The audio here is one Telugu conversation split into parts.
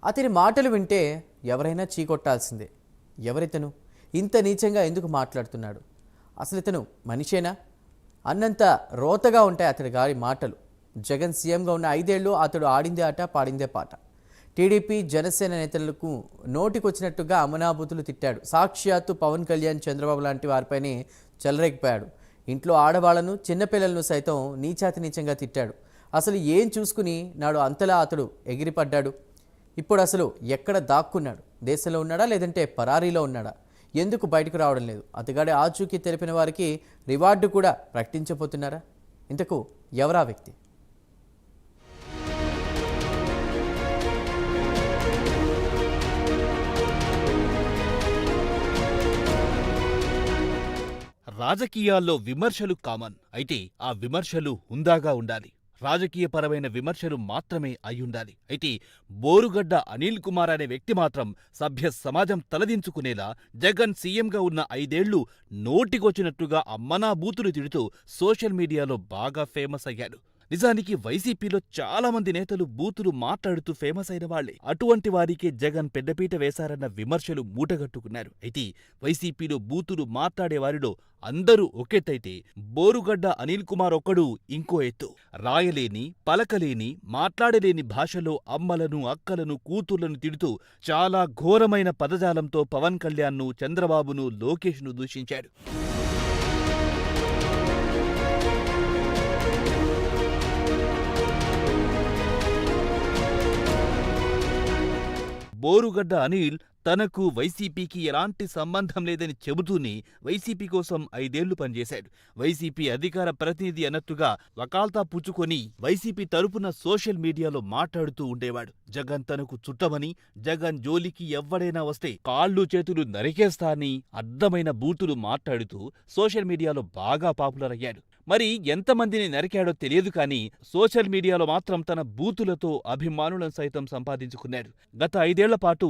అతని మాటలు వింటే ఎవరైనా చీకొట్టాల్సిందే. ఎవరితను ఇంత నీచంగా ఎందుకు మాట్లాడుతున్నాడు? అసలు ఇతను మనిషేనా అన్నంత రోతగా ఉంటాయి అతడి గారి మాటలు. జగన్ సీఎంగా ఉన్న 5 ఏళ్ళు అతడు ఆడిందే ఆట, పాడిందే పాట. టీడీపీ జనసేన నేతలకు నోటికొచ్చినట్టుగా అమనాభూతులు తిట్టాడు. సాక్షాత్తు పవన్ కళ్యాణ్, చంద్రబాబు లాంటి వారిపైనే చెలరేగిపోయాడు. ఇంట్లో ఆడవాళ్లను, చిన్నపిల్లలను సైతం నీచాతి నీచంగా తిట్టాడు. అసలు ఏం చూసుకుని నాడు అంతలా అతడు ఎగిరిపడ్డాడు? ఇప్పుడు అసలు ఎక్కడ దాక్కున్నాడు? దేశంలో ఉన్నాడా లేదంటే పరారీలో ఉన్నాడా? ఎందుకు బయటకు రావడం లేదు? అతగాడి ఆచూకీ తెలిపిన వారికి రివార్డు కూడా ప్రకటించబోతున్నారా? ఇంతకు ఎవరా వ్యక్తి? రాజకీయాల్లో విమర్శలు కామన్. అయితే ఆ విమర్శలు హుందాగా ఉండాలి. రాజకీయపరమైన విమర్శలు మాత్రమే అయ్యుండాలి. అయితే బోరుగడ్డ అనిల్ కుమార్ అనే వ్యక్తి మాత్రం సభ్య సమాజం తలదించుకునేలా జగన్ సీఎంగా ఉన్న 5 ఏళ్లు నోటికొచ్చినట్టుగా అమ్మనా బూతులు తిడుతూ సోషల్ మీడియాలో బాగా ఫేమస్ అయ్యాడు. నిజానికి వైసీపీలో చాలా మంది నేతలు బూతులు మాట్లాడుతూ ఫేమస్ అయిన వాళ్లే. అటువంటి వారికే జగన్ పెద్దపీట వేశారన్న విమర్శలు మూటగట్టుకున్నారు. అయితే వైసీపీలో బూతులు మాట్లాడేవారిలో అందరూ ఒకెత్తైతే బోరుగడ్డ అనిల్ కుమార్ ఒక్కడు ఇంకో ఎత్తు. రాయలేని, పలకలేని, మాట్లాడలేని భాషలో అమ్మలను, అక్కలను, కూతుర్లను తిడుతూ చాలా ఘోరమైన పదజాలంతో పవన్ కళ్యాణ్ను, చంద్రబాబును, లోకేష్ను దూషించాడు. బోరుగడ్డ అనిల్ తనకు వైసీపీకి ఎలాంటి సంబంధం లేదని చెబుతూనే వైసీపీ కోసం 5 ఏళ్లు పనిచేశాడు. వైసీపీ అధికార ప్రతినిధి అన్నట్టుగా వకాల్తా పుచ్చుకొని వైసీపీ తరపున సోషల్ మీడియాలో మాట్లాడుతూ ఉండేవాడు. జగన్ తనకు చుట్టమని, జగన్ జోలికి ఎవ్వడైనా వస్తే కాళ్ళు చేతులు నరికేస్తా అని అడ్డమైన బూతులు మాట్లాడుతూ సోషల్ మీడియాలో బాగా పాపులర్ అయ్యాడు. మరి ఎంతమందిని నరికాడో తెలియదు కానీ సోషల్ మీడియాలో మాత్రం తన బూతులతో అభిమానులను సైతం సంపాదించుకున్నాడు. గత 5 ఏళ్ల పాటు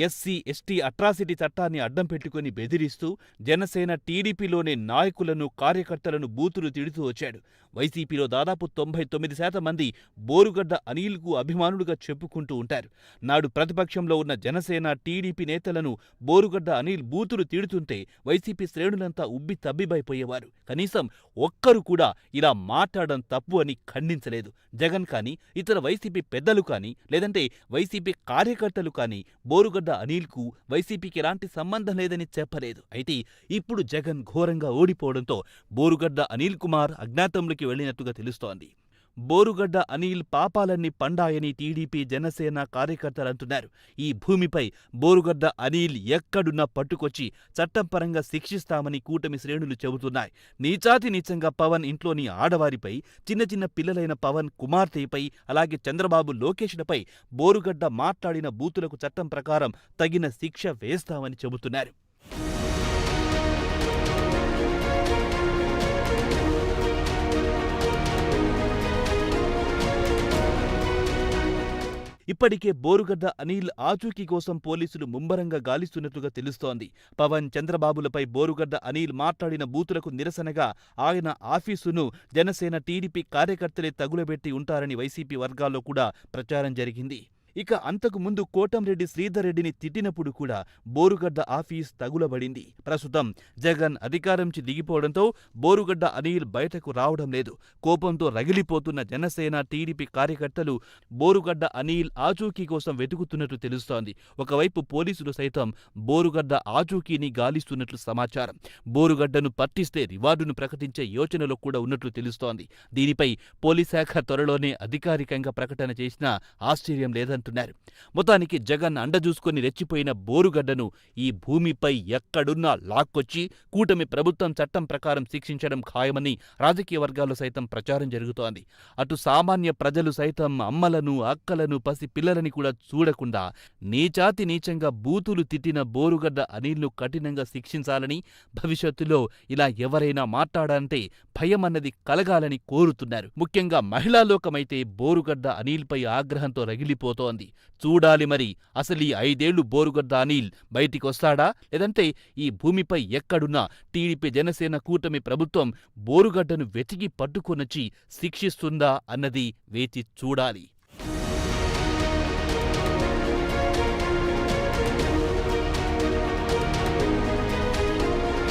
ఎస్సీ, ఎస్టీ అట్రాసిటీ చట్టాన్ని అడ్డం పెట్టుకుని బెదిరిస్తూ జనసేన, టీడీపీలోని నాయకులను, కార్యకర్తలను బూతులు తిడుతూ వచ్చాడు. వైసీపీలో దాదాపు 99% మంది బోరుగడ్డ అనిల్కు అభిమానులుగా చెప్పుకుంటూ ఉంటారు. నాడు ప్రతిపక్షంలో ఉన్న జనసేన, టీడీపీ నేతలను బోరుగడ్డ అనిల్ బూతులు తిడుతుంటే వైసీపీ శ్రేణులంతా ఉబ్బి తబ్బిబైపోయేవారు. కనీసం ఒక్కరు కూడా ఇలా మాట్లాడడం తప్పు అని ఖండించలేదు. జగన్ కానీ, ఇతర వైసీపీ పెద్దలు కానీ, లేదంటే వైసీపీ కార్యకర్తలు కానీ బోరుగడ్డ అనిల్కు, వైసీపీకి ఎలాంటి సంబంధం లేదని చెప్పలేదు. అయితే ఇప్పుడు జగన్ ఘోరంగా ఓడిపోవడంతో బోరుగడ్డ అనిల్ కుమార్ అజ్ఞాతంలోకి వెళ్లినట్టుగా తెలుస్తోంది. బోరుగడ్డ అనిల్ పాపాలన్నీ పండాయని టీడీపీ, జనసేన కార్యకర్తలంటున్నారు. ఈ భూమిపై బోరుగడ్డ అనిల్ ఎక్కడున్నా పట్టుకొచ్చి చట్టంపరంగా శిక్షిస్తామని కూటమి శ్రేణులు చెబుతున్నాయి. నీచాతి నీచంగా పవన్ ఇంట్లోని ఆడవారిపై, చిన్న చిన్న పిల్లలైన పవన్ కుమార్తెపై, అలాగే చంద్రబాబు, లోకేష్లపై బోరుగడ్డ మాట్లాడిన బూతులకు చట్టం ప్రకారం తగిన శిక్ష వేస్తామని చెబుతున్నారు. ఇప్పటికే బోరుగడ్డ అనిల్ ఆచూకీ కోసం పోలీసులు ముమ్మరంగా గాలిస్తున్నట్లుగా తెలుస్తోంది. పవన్, చంద్రబాబులపై బోరుగడ్డ అనిల్ మాట్లాడిన బూతులకు నిరసనగా ఆయన ఆఫీసును జనసేన, టీడీపీ కార్యకర్తలే తగులబెట్టి ఉంటారని వైసీపీ వర్గాల్లో కూడా ప్రచారం జరిగింది. ఇక అంతకు ముందు కోటంరెడ్డి శ్రీధర్ రెడ్డిని తిట్టినప్పుడు కూడా బోరుగడ్డ ఆఫీస్ తగులబడింది. ప్రస్తుతం జగన్ అధికారంచి దిగిపోవడంతో బోరుగడ్డ అనిల్ బయటకు రావడం లేదు. కోపంతో రగిలిపోతున్న జనసేన, టీడీపీ కార్యకర్తలు బోరుగడ్డ అనిల్ ఆచూకీ కోసం వెతుకుతున్నట్లు తెలుస్తోంది. ఒకవైపు పోలీసులు సైతం బోరుగడ్డ ఆచూకీని గాలిస్తున్నట్లు సమాచారం. బోరుగడ్డను పట్టిస్తే రివార్డును ప్రకటించే యోచనలో కూడా ఉన్నట్లు తెలుస్తోంది. దీనిపై పోలీస్ శాఖ త్వరలోనే అధికారికంగా ప్రకటన చేసినా ఆశ్చర్యం లేదంటున్నారు. మొత్తానికి జగన్ అండజూసుకొని రెచ్చిపోయిన బోరుగడ్డను ఈ భూమిపై ఎక్కడున్నా లాక్కొచ్చి కూటమి ప్రభుత్వం చట్టం ప్రకారం శిక్షించడం ఖాయమని రాజకీయ వర్గాల్లో సైతం ప్రచారం జరుగుతోంది. అటు సామాన్య ప్రజలు సైతం అమ్మలను, అక్కలను, పసి పిల్లలని కూడా చూడకుండా నీచాతి నీచంగా బూతులు తిట్టిన బోరుగడ్డ అనిల్ను కఠినంగా శిక్షించాలని, భవిష్యత్తులో ఇలా ఎవరైనా మాట్లాడాలంటే భయమన్నది కలగాలని కోరుతున్నారు. ముఖ్యంగా మహిళా లోకమైతే బోరుగడ్డ అనిల్పై ఆగ్రహంతో రగిలిపోతోంది. చూడాలి మరి అసలు ఈ 5 ఏళ్లు బోరుగడ్డ అనిల్ బయటికొస్తాడా, లేదంటే ఈ భూమిపై ఎక్కడున్నా టీడీపీ, జనసేన కూటమి ప్రభుత్వం బోరుగడ్డను వెతికి పట్టుకొనొచ్చి శిక్షిస్తుందా అన్నది వేచి చూడాలి.